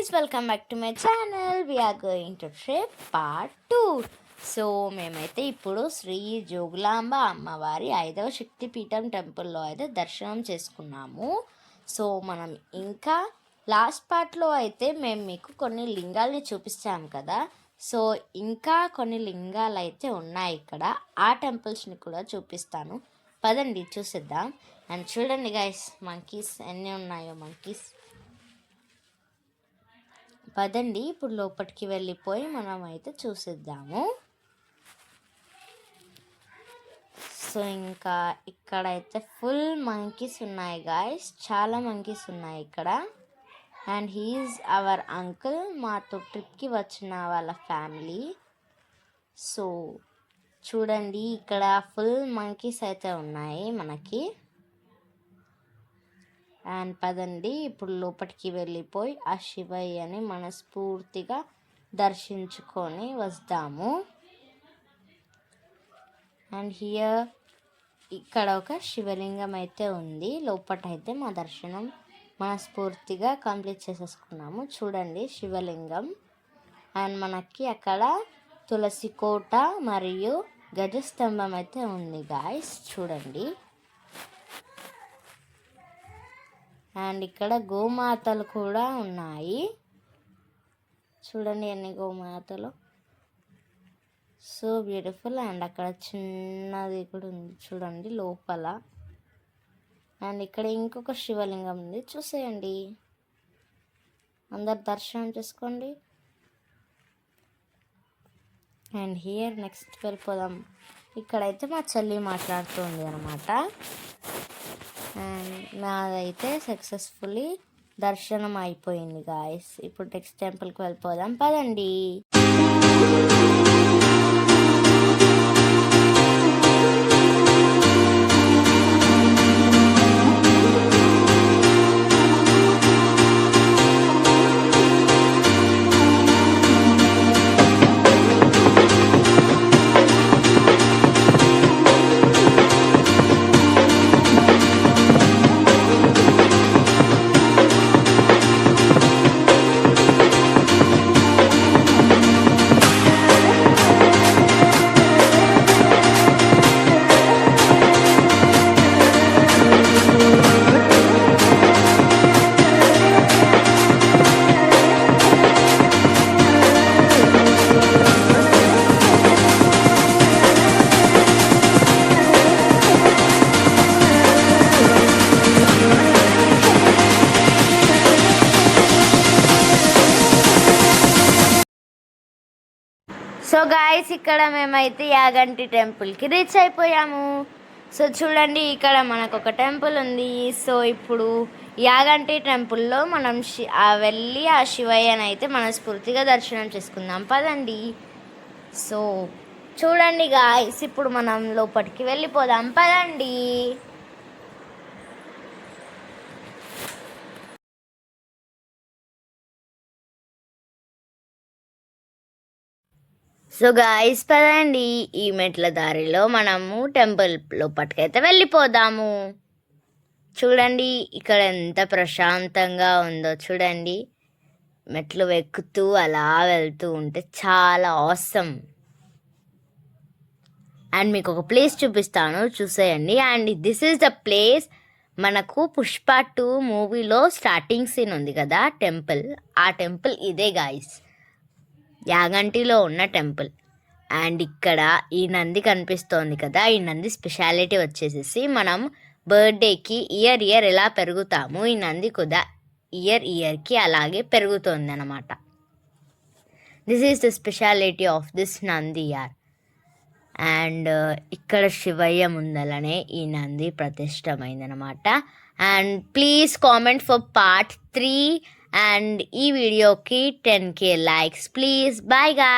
guys, welcome back to my channel. We are going to trip part 2. So మేమైతే ఇప్పుడు శ్రీ జోగులాంబ అమ్మవారి 5వ శక్తిపీఠం టెంపుల్లో అయితే దర్శనం చేసుకున్నాము. సో మనం ఇంకా లాస్ట్ పార్ట్లో అయితే మేము మీకు కొన్ని లింగాల్ని చూపిస్తాము కదా. సో ఇంకా కొన్ని లింగాలు అయితే ఉన్నాయి ఇక్కడ. ఆ టెంపుల్స్ని కూడా చూపిస్తాను, పదండి చూసేద్దాం. అండ్ చూడండి గైస్, మంకీస్ ఎన్ని ఉన్నాయో మంకీస్. పదండి ఇప్పుడు లోపలికి వెళ్ళిపోయి మనం అయితే చూసేద్దాము. సో ఇంకా ఇక్కడైతే ఫుల్ మంకీస్ ఉన్నాయి గాయస్, చాలా మంకీస్ ఉన్నాయి ఇక్కడ. అండ్ హీఈస్ అవర్ అంకుల్, మాతో ట్రిప్కి వచ్చిన వాళ్ళ ఫ్యామిలీ. సో చూడండి ఇక్కడ ఫుల్ మంకీస్ అయితే ఉన్నాయి మనకి. అండ్ పదండి ఇప్పుడు లోపలికి వెళ్ళిపోయి ఆ శివయ్యని మనస్ఫూర్తిగా దర్శించుకొని వస్తాము. అండ్ ఇక్కడ ఒక శివలింగం అయితే ఉంది. లోపటైతే మా దర్శనం మనస్ఫూర్తిగా కంప్లీట్ చేసేసుకున్నాము. చూడండి శివలింగం. అండ్ మనకి అక్కడ తులసి కోట మరియు గజస్తంభం అయితే ఉంది గాయస్, చూడండి. అండ్ ఇక్కడ గోమాతలు కూడా ఉన్నాయి, చూడండి ఎన్ని గోమాతలు, సో బ్యూటిఫుల్. అండ్ అక్కడ చిన్నది కూడా ఉంది చూడండి లోపల. అండ్ ఇక్కడ ఇంకొక శివలింగం ఉంది, చూసేయండి. అందరు దర్శనం చేసుకోండి. అండ్ నెక్స్ట్ వెళ్ళిపోదాం. ఇక్కడైతే మా చెల్లి మాట్లాడుతుంది అనమాట. అండ్ నాదైతే సక్సెస్ఫుల్లీ దర్శనం అయిపోయింది గాయస్. ఇప్పుడు నెక్స్ట్ టెంపుల్కి వెళ్ళిపోదాం, పదండి. సో గాయస్, ఇక్కడ మేమైతే యాగంటి టెంపుల్కి రీచ్ అయిపోయాము. సో చూడండి ఇక్కడ మనకు ఒక టెంపుల్ ఉంది. సో ఇప్పుడు యాగంటి టెంపుల్లో మనం వెళ్ళి ఆ శివయ్యని అయితే మనస్ఫూర్తిగా దర్శనం చేసుకుందాం, పదండి. సో చూడండి గాయస్, ఇప్పుడు మనం లోపలికి వెళ్ళిపోదాం, పదండి. సో గాయస్ పదండి, ఈ మెట్ల దారిలో మనము టెంపుల్ లోపటికైతే వెళ్ళిపోదాము. చూడండి ఇక్కడ ఎంత ప్రశాంతంగా ఉందో చూడండి. మెట్లు ఎక్కుతూ అలా వెళ్తూ ఉంటే చాలా ఆసమ్. అండ్ మీకు ఒక ప్లేస్ చూపిస్తాను, చూసేయండి. And this is the place, మనకు పుష్ప 2 మూవీలో స్టార్టింగ్ సీన్ ఉంది కదా టెంపుల్, ఆ టెంపుల్ ఇదే గాయస్, యాగంటిలో ఉన్న టెంపుల్. అండ్ ఇక్కడ ఈ నంది కనిపిస్తోంది కదా, ఈ నంది స్పెషాలిటీ వచ్చేసేసి మనం బర్త్డేకి ఇయర్ ఎలా పెరుగుతాము, ఈ నంది కూడా ఇయర్కి అలాగే పెరుగుతుంది అన్నమాట. This is the speciality of this Nandi యార్. అండ్ ఇక్కడ శివయ్య ముందలనే ఈ నంది ప్రతిష్టమైందనమాట. And please comment for part 3. And ఈ వీడియోకి 10K likes please. Bye guys.